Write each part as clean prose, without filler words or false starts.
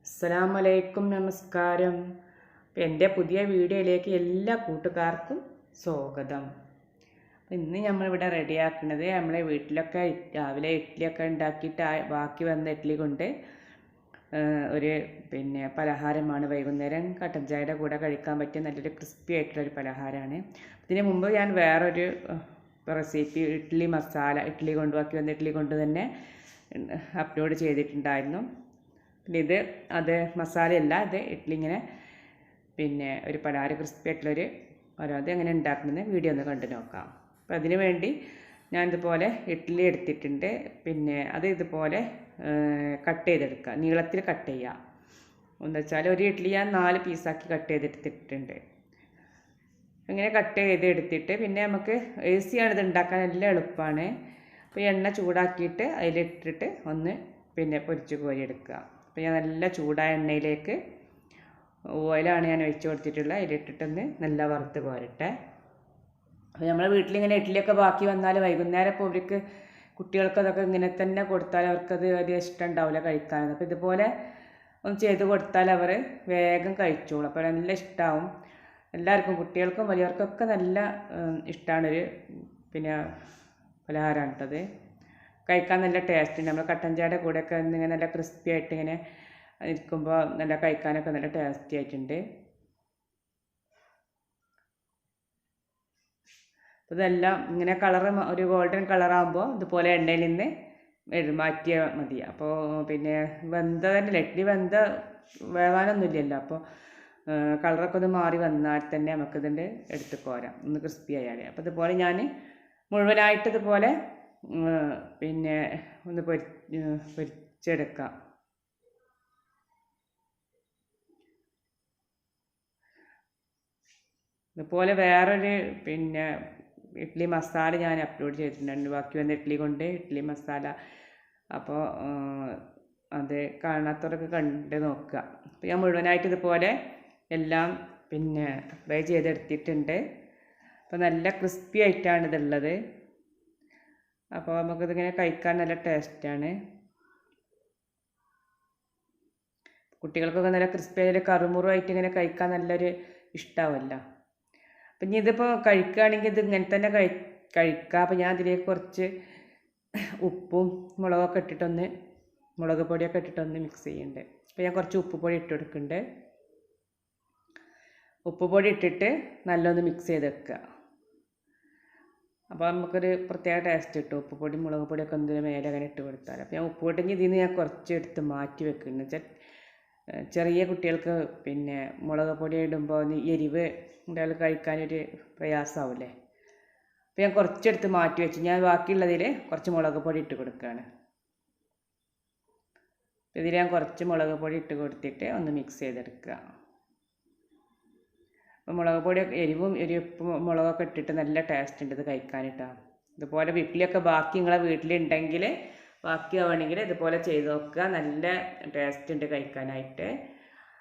അസ്സലാമലൈക്കും, നമസ്കാരം. എൻ്റെ പുതിയ വീഡിയോയിലേക്ക് എല്ലാ കൂട്ടുകാർക്കും സ്വാഗതം. ഇന്ന് നമ്മളിവിടെ റെഡിയാക്കുന്നത് നമ്മളെ വീട്ടിലൊക്കെ രാവിലെ ഇഡ്ഡലിയൊക്കെ ഉണ്ടാക്കിയിട്ട് ബാക്കി വന്ന ഇഡ്ഡലി കൊണ്ട് ഒരു പലഹാരമാണ്. വൈകുന്നേരം കട്ടൻ ചായയുടെ കൂടെ കഴിക്കാൻ പറ്റിയ നല്ലൊരു ക്രിസ്പി ആയിട്ടുള്ളൊരു പലഹാരമാണ്. ഇതിന് മുമ്പ് ഞാൻ വേറൊരു റെസിപ്പി ഇഡ്ഡലി മസാല, ഇഡ്ഡലി കൊണ്ട് ബാക്കി വന്ന ഇഡ്ഡലി കൊണ്ട് തന്നെ അപ്ലോഡ് ചെയ്തിട്ടുണ്ടായിരുന്നു. ഇത് അത് മസാലയല്ല, ഇത് ഇഡ്ഡലി ഇങ്ങനെ ഒരു പലഹാര ക്രിസ്പി ആയിട്ടുള്ളൊരു അത് എങ്ങനെ ഉണ്ടാക്കുന്നത് വീഡിയോ ഒന്ന് കണ്ടു നോക്കാം. അപ്പോൾ അതിന് വേണ്ടി ഞാൻ ഇതുപോലെ ഇഡ്ഡലി എടുത്തിട്ടുണ്ട്. അത് ഇതുപോലെ കട്ട് ചെയ്തെടുക്കുക, നീളത്തിൽ കട്ട് ചെയ്യുക. എന്താ വെച്ചാൽ ഒരു ഇഡ്ഡലി ഞാൻ 4 പീസാക്കി കട്ട് ചെയ്തെടുത്തിട്ടുണ്ട്. ഇങ്ങനെ കട്ട് ചെയ്തെടുത്തിട്ട് നമുക്ക് ഈസിയാണ് ഇത് ഉണ്ടാക്കാൻ, എല്ലാം എളുപ്പമാണ്. അപ്പോൾ എണ്ണ ചൂടാക്കിയിട്ട് അതിലിട്ടിട്ട് ഒന്ന് പൊരിച്ച് കോരിയെടുക്കുക. അപ്പോൾ ഞാൻ നല്ല ചൂടായ എണ്ണയിലേക്ക് ഓയിലാണ് ഞാൻ ഒഴിച്ച് കൊടുത്തിട്ടുള്ളത്. അതിലിട്ടിട്ടൊന്ന് നല്ല വറുത്ത് കോരട്ടെ. അപ്പോൾ നമ്മളെ വീട്ടിലിങ്ങനെ ഇഡ്ഡലിയൊക്കെ ബാക്കി വന്നാൽ വൈകുന്നേരം ഇപ്പോൾ അവർക്ക് കുട്ടികൾക്ക് അതൊക്കെ ഇങ്ങനെ തന്നെ കൊടുത്താൽ അവർക്കത് വലിയ ഇഷ്ടം ഉണ്ടാവില്ല കഴിക്കാനൊന്നും. അപ്പോൾ ഇതുപോലെ ഒന്ന് ചെയ്ത് കൊടുത്താൽ അവർ വേഗം കഴിച്ചോളും. അപ്പോൾ നല്ല ഇഷ്ടമാവും എല്ലാവർക്കും, കുട്ടികൾക്കും വലിയവർക്കൊക്കെ നല്ല ഇഷ്ടമാണൊരു പലഹാരമാണ് കേട്ടത്. കഴിക്കാൻ നല്ല ടേസ്റ്റ് ഉണ്ട്. നമ്മൾ കട്ടൻ ചായയുടെ കൂടെയൊക്കെ ഇങ്ങനെ നല്ല ക്രിസ്പി ആയിട്ട് ഇങ്ങനെ ഇരിക്കുമ്പോൾ നല്ല കഴിക്കാനൊക്കെ നല്ല ടേസ്റ്റി ആയിട്ടുണ്ട്. ഇതെല്ലാം ഇങ്ങനെ കളറ് ഒരു ഗോൾഡൻ കളറാകുമ്പോൾ ഇതുപോലെ എണ്ണയിൽ നിന്ന് മാറ്റിയാൽ മതി. അപ്പോൾ വെന്ത തന്നെ ഇഡ്ഡലി വേവാനൊന്നുമില്ലല്ലോ. അപ്പോൾ കളറൊക്കെ ഒന്ന് മാറി വന്നാൽ തന്നെ നമുക്കിതിൻ്റെ എടുത്ത് കോരാം, ഒന്ന് ക്രിസ്പി ആയാൽ. അപ്പോൾ ഇതുപോലെ ഞാൻ മുഴുവനായിട്ട് ഇതുപോലെ ഒന്ന് പൊരിച്ചെടുക്കാം. ഇതുപോലെ വേറൊരു ഇഡ്ഡലി മസാല ഞാൻ അപ്ലോഡ് ചെയ്തിട്ടുണ്ട്, ബാക്കി വന്ന ഇഡ്ഡലി കൊണ്ട് ഇഡ്ഡലി മസാല. അപ്പോൾ അത് കാണാത്തവരൊക്കെ കണ്ട് നോക്കുക. അപ്പോൾ ഞാൻ മുഴുവനായിട്ട് ഇതുപോലെ എല്ലാം ഫ്രൈ ചെയ്തെടുത്തിട്ടുണ്ട്. അപ്പോൾ നല്ല ക്രിസ്പി ആയിട്ടാണ് ഇതുള്ളത്. അപ്പോൾ നമുക്കിതിങ്ങനെ കഴിക്കാൻ നല്ല ടേസ്റ്റാണ്. കുട്ടികൾക്കൊക്കെ നല്ല ക്രിസ്പി ആയിട്ട് കറുമുറുമായിട്ട് ഇങ്ങനെ കഴിക്കാൻ നല്ലൊരു ഇഷ്ടമാവല്ലോ. അപ്പം ഇനി ഇതിപ്പോൾ കഴിക്കുകയാണെങ്കിൽ ഇത് ഇങ്ങനെ തന്നെ കഴിക്കുക. അപ്പോൾ ഞാൻ അതിലേക്ക് കുറച്ച് ഉപ്പും മുളകൊക്കെ ഇട്ടിട്ടൊന്ന്, മുളക് പൊടിയൊക്കെ ഇട്ടിട്ടൊന്ന് മിക്സ് ചെയ്യുന്നുണ്ട്. അപ്പോൾ ഞാൻ കുറച്ച് ഉപ്പ് പൊടി ഇട്ട് കൊടുക്കുന്നുണ്ട്. ഉപ്പ് പൊടി ഇട്ടിട്ട് നല്ലൊന്ന് മിക്സ് ചെയ്ത് വെക്കുക. അപ്പോൾ നമുക്കൊരു പ്രത്യേക ടേസ്റ്റ് കിട്ടും. ഉപ്പ് പൊടി മുളക് പൊടിയൊക്കെ എന്തിനു മേലെ അങ്ങനെ ഇട്ട് കൊടുത്താൽ. അപ്പോൾ ഞാൻ ഉപ്പ് പൊടിഞ്ഞ് ഇതിൽ നിന്ന് ഞാൻ കുറച്ച് എടുത്ത് മാറ്റി വെക്കുന്നു. വെച്ചാൽ ചെറിയ കുട്ടികൾക്ക് മുളക് പൊടി ഇടുമ്പോൾ എരിവ് ഉണ്ടായാൽ കഴിക്കാനൊരു പ്രയാസമാവില്ലേ. അപ്പോൾ ഞാൻ കുറച്ചെടുത്ത് മാറ്റി വെച്ചു. ഞാൻ ബാക്കിയുള്ളതിൽ കുറച്ച് മുളക് പൊടി ഇട്ട് കൊടുക്കുകയാണ്. ഇതിൽ ഞാൻ കുറച്ച് മുളക് പൊടി ഇട്ട് കൊടുത്തിട്ട് ഒന്ന് മിക്സ് ചെയ്തെടുക്കുക. അപ്പോൾ മുളക് പൊടി എരിവും ഉപ്പും മുളകൊക്കെ ഇട്ടിട്ട് നല്ല ടേസ്റ്റ് ഉണ്ട് ഇത് കഴിക്കാനിട്ടാണ്. ഇതുപോലെ വീട്ടിലൊക്കെ ബാക്കി നിങ്ങളെ വീട്ടിലുണ്ടെങ്കിൽ ബാക്കി ആവണമെങ്കിൽ ഇതുപോലെ ചെയ്ത് നോക്കുക, നല്ല ടേസ്റ്റ് ഉണ്ട് കഴിക്കാനായിട്ട്.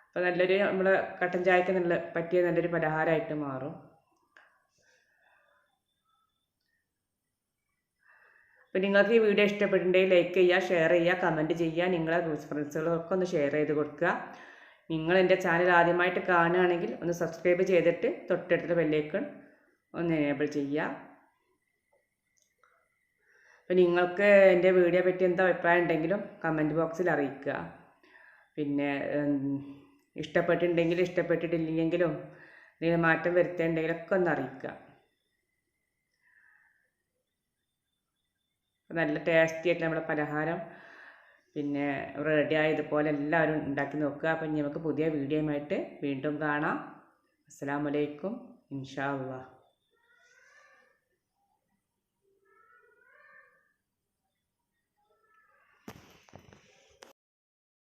അപ്പോൾ നല്ലൊരു നമ്മൾ കട്ടൻ ചായക്ക് പറ്റിയ നല്ലൊരു പലഹാരമായിട്ട് മാറും. അപ്പോൾ നിങ്ങൾക്ക് ഈ വീഡിയോ ഇഷ്ടപ്പെട്ടിട്ടുണ്ടെങ്കിൽ ലൈക്ക് ചെയ്യുക, ഷെയർ ചെയ്യുക, കമൻറ്റ് ചെയ്യുക. നിങ്ങളെ ഫ്രണ്ട്സുകളൊക്കെ ഒന്ന് ഷെയർ ചെയ്ത് കൊടുക്കുക. നിങ്ങൾ എൻ്റെ ചാനൽ ആദ്യമായിട്ട് കാണുകയാണെങ്കിൽ ഒന്ന് സബ്സ്ക്രൈബ് ചെയ്തിട്ട് തൊട്ടടുത്ത ബെല്ലൈക്കൺ ഒന്ന് എനേബിൾ ചെയ്യുക. അപ്പോൾ നിങ്ങൾക്ക് എൻ്റെ വീഡിയോ പറ്റി എന്താ അഭിപ്രായം ഉണ്ടെങ്കിലും കമൻറ്റ് ബോക്സിൽ അറിയിക്കുക. ഇഷ്ടപ്പെട്ടിട്ടുണ്ടെങ്കിലും ഇഷ്ടപ്പെട്ടിട്ടില്ലെങ്കിലും എന്തെങ്കിലും മാറ്റം വരുത്തേണ്ടെങ്കിലൊക്കെ ഒന്ന് അറിയിക്കുക. നല്ല ടേസ്റ്റി ആയിട്ട് നമ്മുടെ പലഹാരം റെഡി ആയതുപോലെ എല്ലാവരും ഉണ്ടാക്കി നോക്കുക. അപ്പം ഇനി നമുക്ക് പുതിയ വീഡിയോയുമായിട്ട് വീണ്ടും കാണാം. അസ്സലാമു അലൈക്കും, ഇൻഷാ അല്ലാഹ്.